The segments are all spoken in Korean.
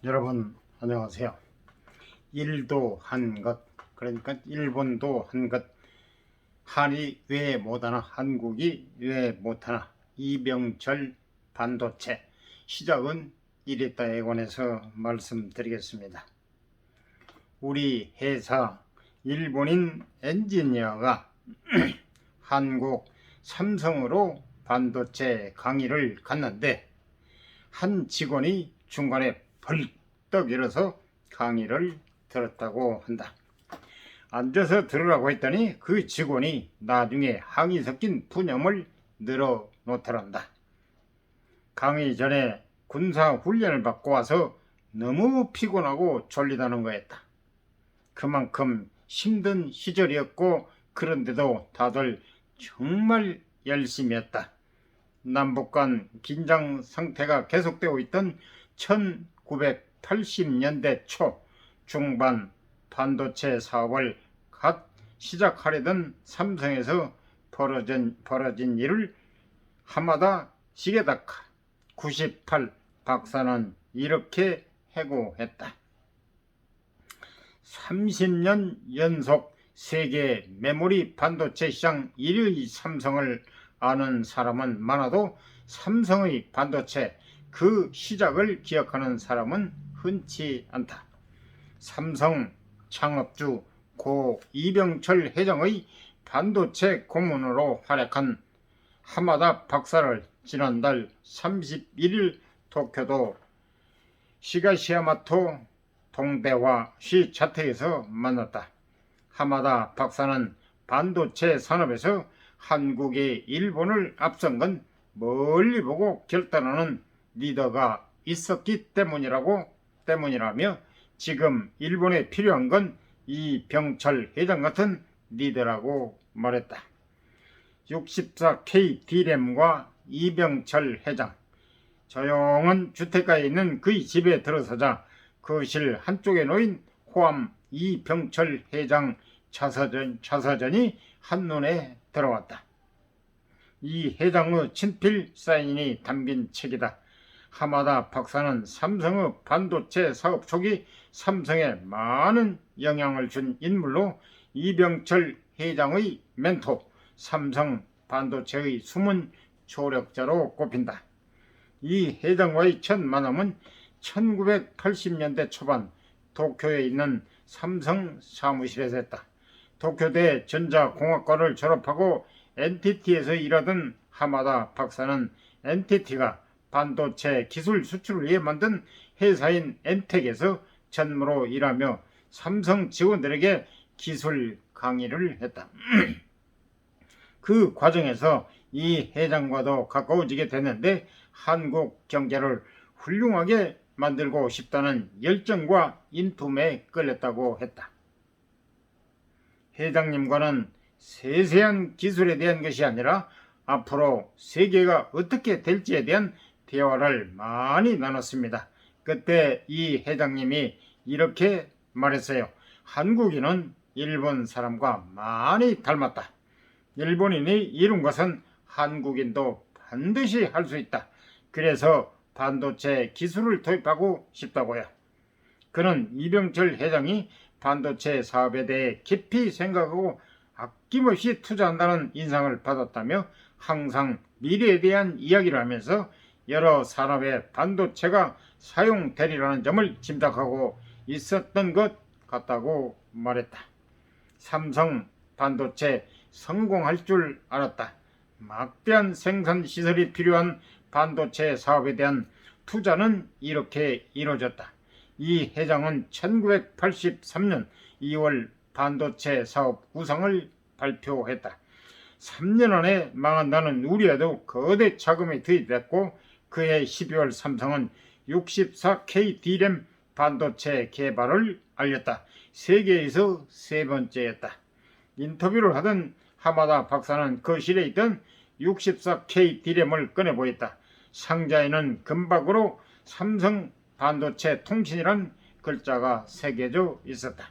여러분 안녕하세요. 일도 한 것, 그러니까 일본도 한 것, 한이 왜 못하나, 한국이 왜 못하나, 이병철 반도체 시작은 이랬다에 관해서 말씀드리겠습니다. 우리 회사 일본인 엔지니어가 한국 삼성으로 반도체 강의를 갔는데 한 직원이 중간에 벌떡 일어서 강의를 들었다고 한다. 앉아서 들으라고 했더니 그 직원이 나중에 항이 섞인 푸념을 늘어 놓더란다. 강의 전에 군사 훈련을 받고 와서 너무 피곤하고 졸리다는 거였다. 그만큼 힘든 시절이었고 그런데도 다들 정말 열심히 했다. 남북 간 긴장 상태가 계속되고 있던 1980년대 초 중반 반도체 사업을 갓 시작하려던 삼성에서 벌어진 일을 하마다 시게다카 98 박사는 이렇게 해고했다. 30년 연속 세계 메모리 반도체 시장 1위 삼성을 아는 사람은 많아도 삼성의 반도체 그 시작을 기억하는 사람은 흔치 않다. 삼성 창업주 고 이병철 회장의 반도체 고문으로 활약한 하마다 박사를 지난달 31일 도쿄도 시가시야마토 동대화 시자택에서 만났다. 하마다 박사는 반도체 산업에서 한국이 일본을 앞선 건 멀리 보고 결단하는 리더가 있었기 때문이라며 지금 일본에 필요한 건 이병철 회장 같은 리더라고 말했다. 64K D램과 이병철 회장, 조용한 주택가에 있는 그의 집에 들어서자 거실 한쪽에 놓인 호암 이병철 회장 자서전이 한눈에 들어왔다. 이 회장의 친필 사인이 담긴 책이다. 하마다 박사는 삼성의 반도체 사업 초기 삼성에 많은 영향을 준 인물로 이병철 회장의 멘토, 삼성 반도체의 숨은 조력자로 꼽힌다. 이 회장과의 첫 만남은 1980년대 초반 도쿄에 있는 삼성 사무실에서 했다. 도쿄대 전자공학과를 졸업하고 NTT에서 일하던 하마다 박사는 NTT가 반도체 기술 수출을 위해 만든 회사인 엔텍에서 전무로 일하며 삼성 직원들에게 기술 강의를 했다. 그 과정에서 이 회장과도 가까워지게 됐는데 한국 경제를 훌륭하게 만들고 싶다는 열정과 인품에 끌렸다고 했다. 회장님과는 세세한 기술에 대한 것이 아니라 앞으로 세계가 어떻게 될지에 대한 대화를 많이 나눴습니다. 그때 이 회장님이 이렇게 말했어요. 한국인은 일본 사람과 많이 닮았다. 일본인이 이룬 것은 한국인도 반드시 할 수 있다. 그래서 반도체 기술을 도입하고 싶다고요. 그는 이병철 회장이 반도체 사업에 대해 깊이 생각하고 아낌없이 투자한다는 인상을 받았다며 항상 미래에 대한 이야기를 하면서 여러 산업에 반도체가 사용되리라는 점을 짐작하고 있었던 것 같다고 말했다. 삼성 반도체 성공할 줄 알았다. 막대한 생산 시설이 필요한 반도체 사업에 대한 투자는 이렇게 이루어졌다. 이 회장은 1983년 2월 반도체 사업 구상을 발표했다. 3년 안에 망한다는 우려에도 거대 자금이 투입됐고 그해 12월 삼성은 64K D램 반도체 개발을 알렸다. 세계에서 세 번째였다. 인터뷰를 하던 하마다 박사는 거실에 있던 64K D램을 꺼내 보였다. 상자에는 금박으로 삼성 반도체 통신이란 글자가 새겨져 있었다.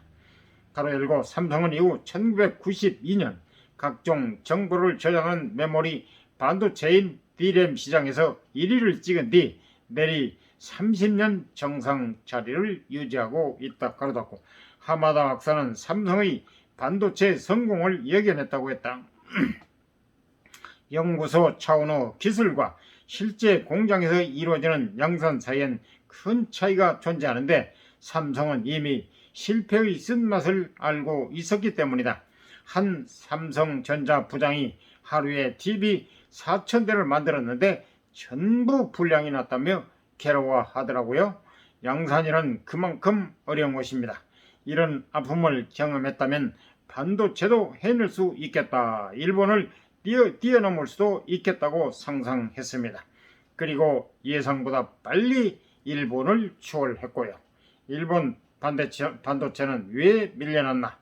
가로 열고 삼성은 이후 1992년 각종 정보를 저장하는 메모리 반도체인 D램 시장에서 1위를 찍은 뒤 내리 30년 정상 자리를 유지하고 있다 가로닫고, 하마다 박사는 삼성의 반도체 성공을 예견했다고 했다. 연구소 차원의 기술과 실제 공장에서 이루어지는 양산 사이엔 큰 차이가 존재하는데, 삼성은 이미 실패의 쓴맛을 알고 있었기 때문이다. 한 삼성전자 부장이 하루에 TV 4,000대를 만들었는데 전부 불량이 났다며 괴로워하더라고요. 양산이란 그만큼 어려운 것입니다. 이런 아픔을 경험했다면 반도체도 해낼 수 있겠다. 일본을 뛰어넘을 수도 있겠다고 상상했습니다. 그리고 예상보다 빨리 일본을 추월했고요. 일본 반도체는 왜 밀려났나?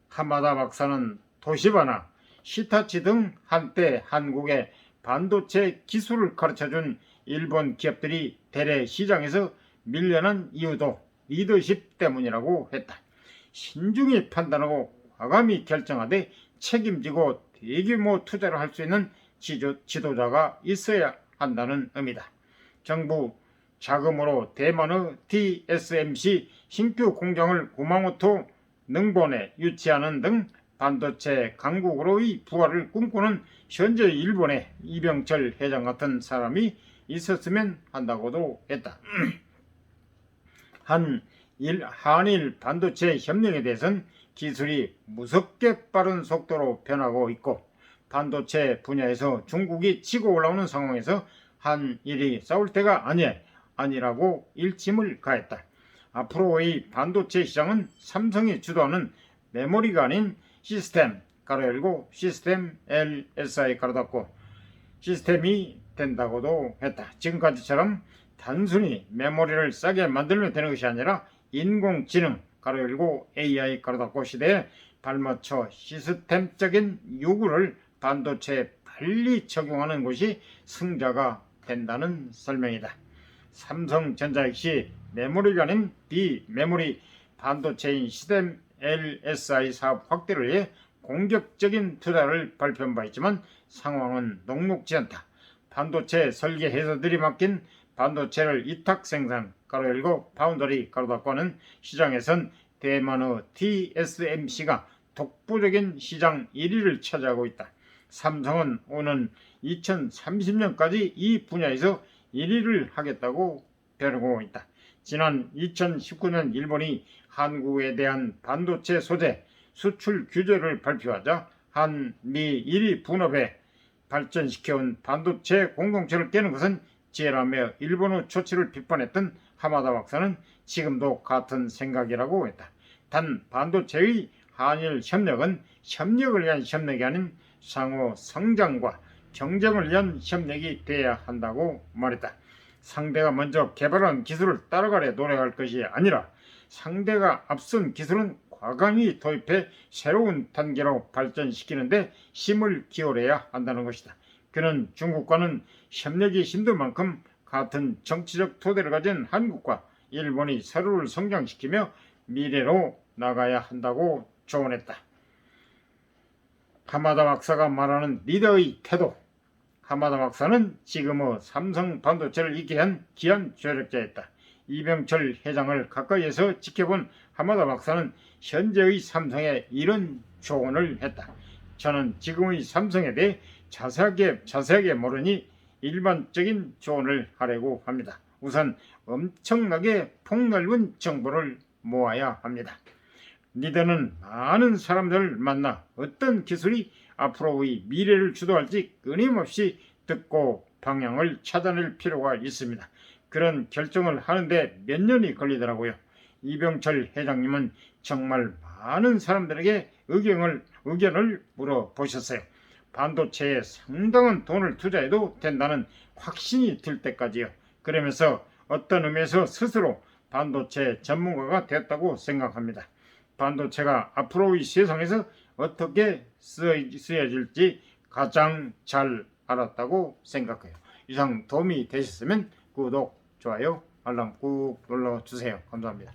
하마다 박사는 도시바나 시타치 등 한때 한국의 반도체 기술을 가르쳐준 일본 기업들이 대래 시장에서 밀려난 이유도 리더십 때문이라고 했다. 신중히 판단하고 과감히 결정하되 책임지고 대규모 투자를 할 수 있는 지도자가 있어야 한다는 의미다. 정부 자금으로 대만의 TSMC 신규 공장을 구마모토 능본에 유치하는 등 반도체 강국으로의 부활을 꿈꾸는 현재 일본의 이병철 회장 같은 사람이 있었으면 한다고도 했다. 한일 반도체 협력에 대해서는 기술이 무섭게 빠른 속도로 변하고 있고, 반도체 분야에서 중국이 치고 올라오는 상황에서 한일이 싸울 때가 아니라고 일침을 가했다. 앞으로의 반도체 시장은 삼성이 주도하는 메모리가 아닌 시스템 가로 열고 시스템 LSI 가로 닫고 시스템이 된다고도 했다. 지금까지처럼 단순히 메모리를 싸게 만들면 되는 것이 아니라 인공지능 가로 열고 AI 가로 닫고 시대에 발맞춰 시스템적인 요구를 반도체에 빨리 적용하는 것이 승자가 된다는 설명이다. 삼성전자 역시 메모리가 아닌 비메모리 반도체인 시스템 LSI 사업 확대를 위해 공격적인 투자를 발표한 바 있지만 상황은 녹록지 않다. 반도체 설계 회사들이 맡긴 반도체를 이탁 생산 가로 열고 파운더리 가로 닫고 하는 시장에선 대만의 TSMC가 독보적인 시장 1위를 차지하고 있다. 삼성은 오는 2030년까지 이 분야에서 1위를 하겠다고 벼르고 있다. 지난 2019년 일본이 한국에 대한 반도체 소재 수출 규제를 발표하자 한미 1위 분업에 발전시켜온 반도체 공동체를 깨는 것은 지혜라며 일본의 조치를 비판했던 하마다 박사는 지금도 같은 생각이라고 했다. 단 반도체의 한일 협력은 협력을 위한 협력이 아닌 상호 성장과 경쟁을 위한 협력이 돼야 한다고 말했다. 상대가 먼저 개발한 기술을 따라가려 노력할 것이 아니라 상대가 앞선 기술은 과감히 도입해 새로운 단계로 발전시키는데 힘을 기울여야 한다는 것이다. 그는 중국과는 협력이 힘든 만큼 같은 정치적 토대를 가진 한국과 일본이 서로를 성장시키며 미래로 나가야 한다고 조언했다. 하마다 박사가 말하는 리더의 태도. 하마다 박사는 지금의 삼성 반도체를 있게 한 귀한 조력자였다. 이병철 회장을 가까이에서 지켜본 하마다 박사는 현재의 삼성에 이런 조언을 했다. 저는 지금의 삼성에 대해 자세하게 모르니 일반적인 조언을 하려고 합니다. 우선 엄청나게 폭넓은 정보를 모아야 합니다. 리더는 많은 사람들을 만나 어떤 기술이 앞으로의 미래를 주도할지 끊임없이 듣고 방향을 찾아낼 필요가 있습니다. 그런 결정을 하는데 몇 년이 걸리더라고요. 이병철 회장님은 정말 많은 사람들에게 의견을 물어보셨어요. 반도체에 상당한 돈을 투자해도 된다는 확신이 들 때까지요. 그러면서 어떤 의미에서 스스로 반도체 전문가가 됐다고 생각합니다. 반도체가 앞으로의 세상에서 어떻게 쓰여질지 가장 잘 알았다고 생각해요. 이상 도움이 되셨으면 구독, 좋아요, 알람 꾹 눌러주세요. 감사합니다.